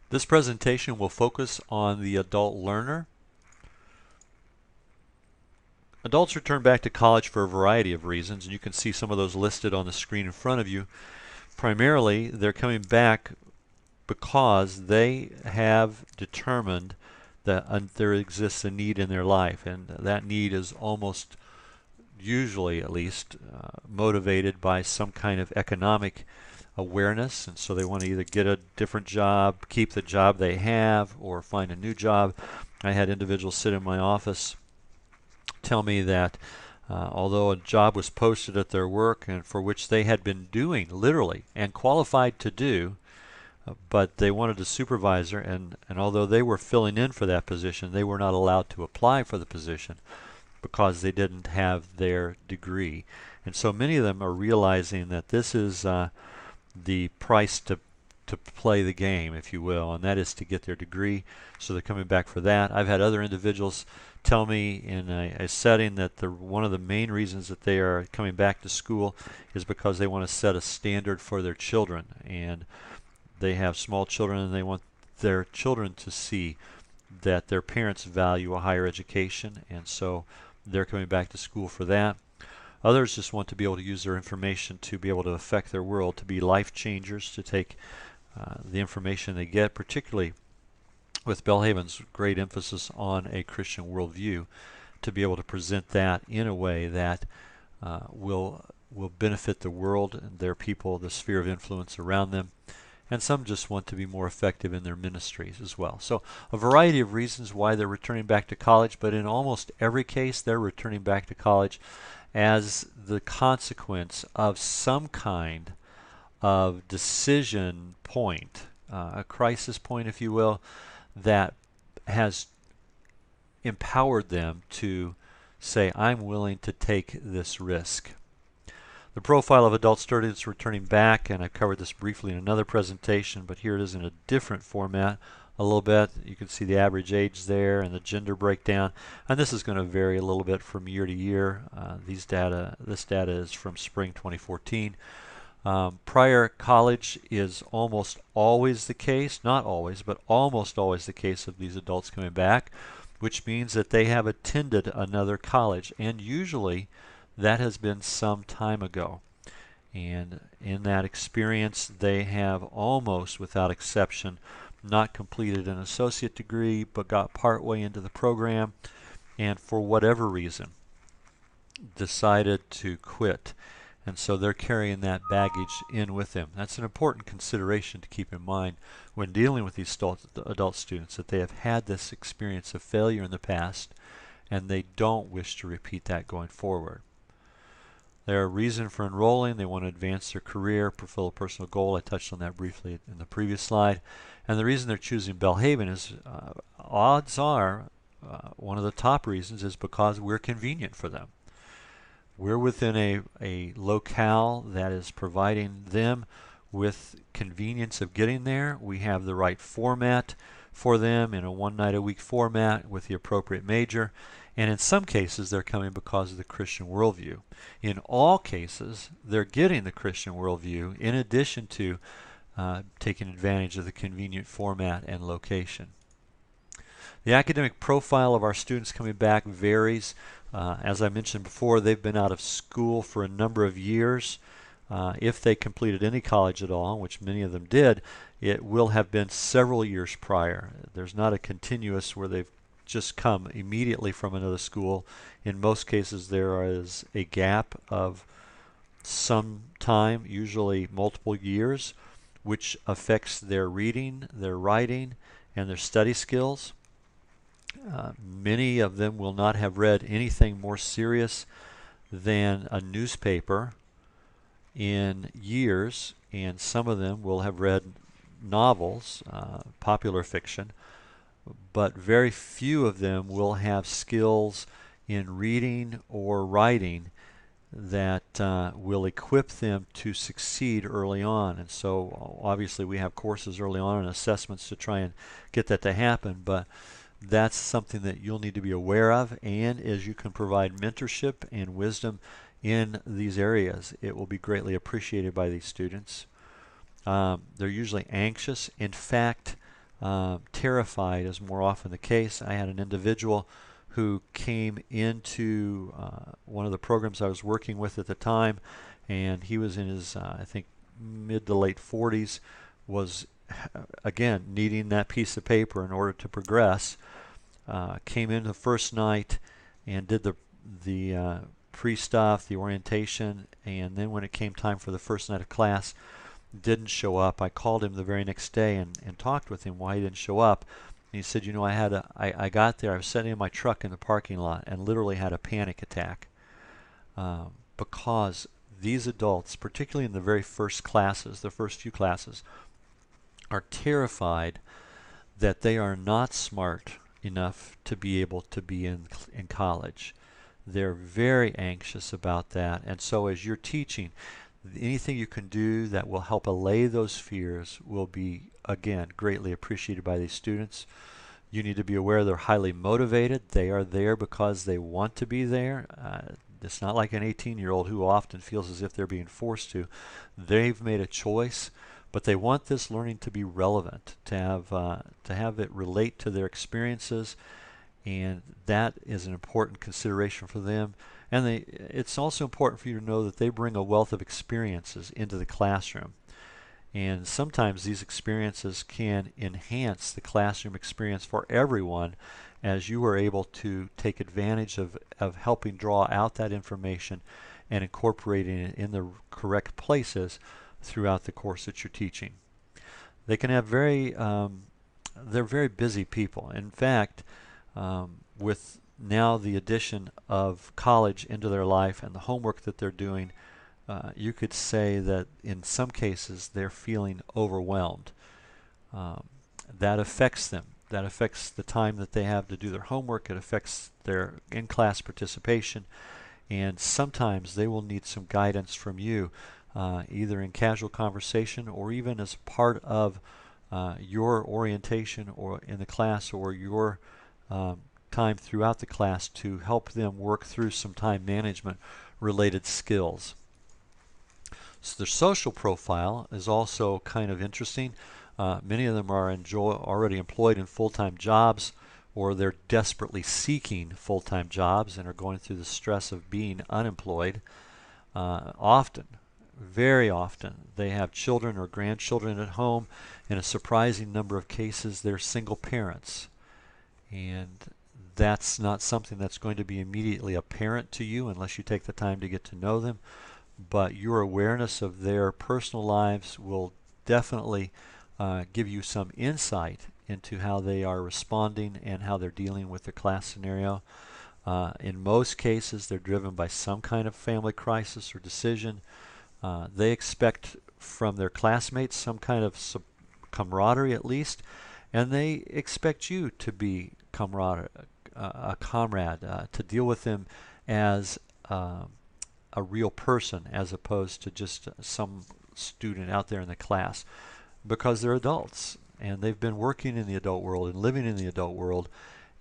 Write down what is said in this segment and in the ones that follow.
This presentation will focus on the adult learner. Adults return back to college for a variety of reasons, and you can see some of those listed on the screen in front of you. Primarily, they're coming back because they have determined that there exists a need in their life, and that need is almost usually, at least, motivated by some kind of economic awareness, and so they want to either get a different job, keep the job they have, or find a new job. I had individuals sit in my office tell me that although a job was posted at their work and for which they had been doing literally and qualified to do, but they wanted a supervisor, and although they were filling in for that position, they were not allowed to apply for the position because they didn't have their degree. And so many of them are realizing that this is the price to play the game, if you will, and that is to get their degree. So they're coming back for that. I've had other individuals tell me in a setting that one of the main reasons that they are coming back to school is because they want to set a standard for their children, and they have small children and they want their children to see that their parents value a higher education, and so they're coming back to school for that. Others just want to be able to use their information to be able to affect their world, to be life changers, to take the information they get, particularly with Belhaven's great emphasis on a Christian worldview, to be able to present that in a way that will benefit the world and their people, the sphere of influence around them. And some just want to be more effective in their ministries as well. So a variety of reasons why they're returning back to college, but in almost every case they're returning back to college as the consequence of some kind of decision point, a crisis point, if you will, that has empowered them to say, I'm willing to take this risk. The profile of adult students returning back, and I covered this briefly in another presentation, but here it is in a different format a little bit. You can see the average age there and the gender breakdown, and this is going to vary a little bit from year to year. This data is from spring 2014. Prior college is almost always the case, not always, but almost always the case of these adults coming back, which means that they have attended another college, and usually that has been some time ago. And in that experience, they have almost without exception not completed an associate degree, but got partway into the program, and for whatever reason decided to quit. And so they're carrying that baggage in with them. That's an important consideration to keep in mind when dealing with these adult students, that they have had this experience of failure in the past and they don't wish to repeat that going forward. Their reason for enrolling, they want to advance their career, fulfill a personal goal. I touched on that briefly in the previous slide. And the reason they're choosing Belhaven is, odds are, one of the top reasons is because we're convenient for them. We're within a locale that is providing them with convenience of getting there. We have the right format for them in a one-night-a-week format with the appropriate major. And in some cases, they're coming because of the Christian worldview. In all cases, they're getting the Christian worldview in addition to taking advantage of the convenient format and location. The academic profile of our students coming back varies. As I mentioned before, they've been out of school for a number of years. If they completed any college at all, which many of them did, it will have been several years prior. There's not a continuous where they've just come immediately from another school. In most cases, there is a gap of some time, usually multiple years, which affects their reading, their writing, and their study skills. Many of them will not have read anything more serious than a newspaper in years, and some of them will have read novels, popular fiction, but very few of them will have skills in reading or writing that will equip them to succeed early on. And so obviously we have courses early on and assessments to try and get that to happen, but that's something that you'll need to be aware of, and as you can provide mentorship and wisdom in these areas, it will be greatly appreciated by these students. They're usually anxious. In fact, terrified, as more often the case. I had an individual who came into one of the programs I was working with at the time, and he was in his, I think, mid to late 40s, was again needing that piece of paper in order to progress. Came in the first night and did the pre-stuff, the orientation, and then when it came time for the first night of class, didn't show up. I called him the very next day and talked with him why he didn't show up. And he said, you know, I got there, I was sitting in my truck in the parking lot and literally had a panic attack because these adults, particularly in the very first classes, the first few classes, are terrified that they are not smart enough to be able to be in college. They're very anxious about that. And so as you're teaching, anything you can do that will help allay those fears will be, again, greatly appreciated by these students. You need to be aware they're highly motivated. They are there because they want to be there. It's not like an 18-year-old who often feels as if they're being forced to. They've made a choice, but they want this learning to be relevant, to have it relate to their experiences, and that is an important consideration for them. And it's also important for you to know that they bring a wealth of experiences into the classroom. And sometimes these experiences can enhance the classroom experience for everyone as you are able to take advantage of helping draw out that information and incorporating it in the correct places throughout the course that you're teaching. They can have they're very busy people. In fact, with now the addition of college into their life and the homework that they're doing, you could say that in some cases they're feeling overwhelmed. That affects them. That affects the time that they have to do their homework. It affects their in-class participation. And sometimes they will need some guidance from you, either in casual conversation or even as part of your orientation or in the class or your time throughout the class to help them work through some time management related skills. So their social profile is also kind of interesting. Many of them are already employed in full-time jobs, or they're desperately seeking full-time jobs and are going through the stress of being unemployed. Often, very often, they have children or grandchildren at home. In a surprising number of cases, they're single parents. And that's not something that's going to be immediately apparent to you unless you take the time to get to know them. But your awareness of their personal lives will definitely give you some insight into how they are responding and how they're dealing with the class scenario. In most cases, they're driven by some kind of family crisis or decision. They expect from their classmates some kind of camaraderie at least, and they expect you to be a comrade, to deal with them as a real person as opposed to just some student out there in the class, because they're adults and they've been working in the adult world and living in the adult world,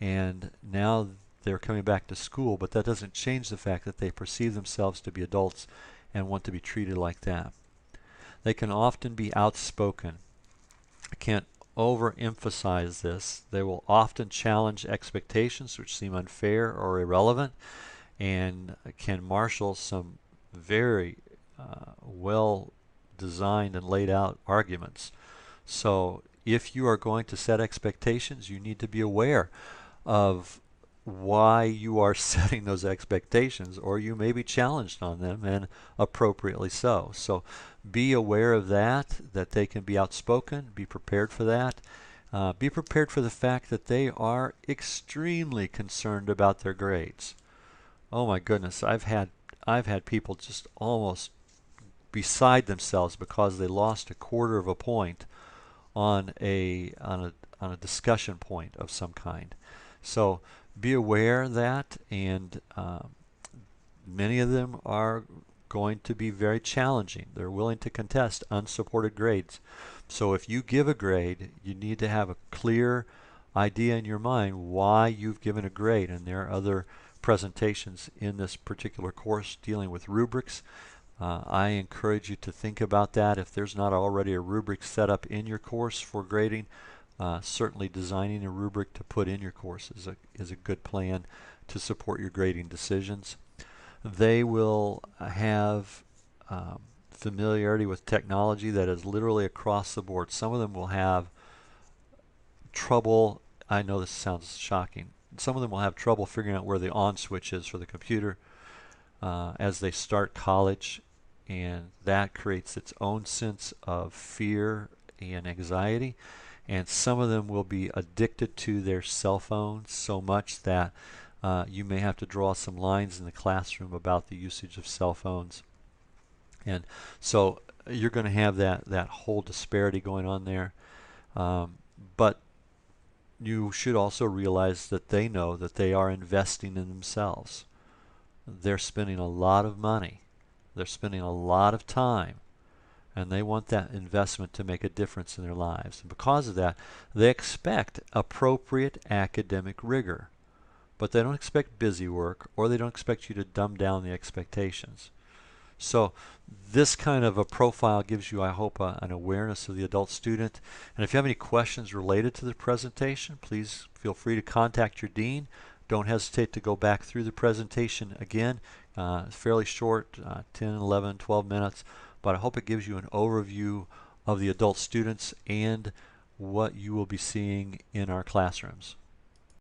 and now they're coming back to school, but that doesn't change the fact that they perceive themselves to be adults and want to be treated like that. They can often be outspoken. I can't overemphasize this. They will often challenge expectations which seem unfair or irrelevant, and can marshal some very well designed and laid out arguments. So if you are going to set expectations, you need to be aware of why you are setting those expectations, or you may be challenged on them, and appropriately so. So be aware of that they can be outspoken. Be prepared for that. Be prepared for the fact that they are extremely concerned about their grades. Oh my goodness, I've had people just almost beside themselves because they lost a quarter of a point on a discussion point of some kind. So be aware of that, and many of them are going to be very challenging. They're willing to contest unsupported grades. So if you give a grade, you need to have a clear idea in your mind why you've given a grade. And there are other presentations in this particular course dealing with rubrics. I encourage you to think about that. If there's not already a rubric set up in your course for grading, Certainly designing a rubric to put in your course is a good plan to support your grading decisions. They will have familiarity with technology that is literally across the board. Some of them will have trouble, I know this sounds shocking, some of them will have trouble figuring out where the on switch is for the computer as they start college, and that creates its own sense of fear and anxiety. And some of them will be addicted to their cell phones so much that you may have to draw some lines in the classroom about the usage of cell phones. And so you're going to have that whole disparity going on there. But you should also realize that they know that they are investing in themselves. They're spending a lot of money. They're spending a lot of time. And they want that investment to make a difference in their lives. And because of that, they expect appropriate academic rigor. But they don't expect busy work, or they don't expect you to dumb down the expectations. So this kind of a profile gives you, I hope, an awareness of the adult student. And if you have any questions related to the presentation, please feel free to contact your dean. Don't hesitate to go back through the presentation again. It's fairly short, 10, 11, 12 minutes, but I hope it gives you an overview of the adult students and what you will be seeing in our classrooms.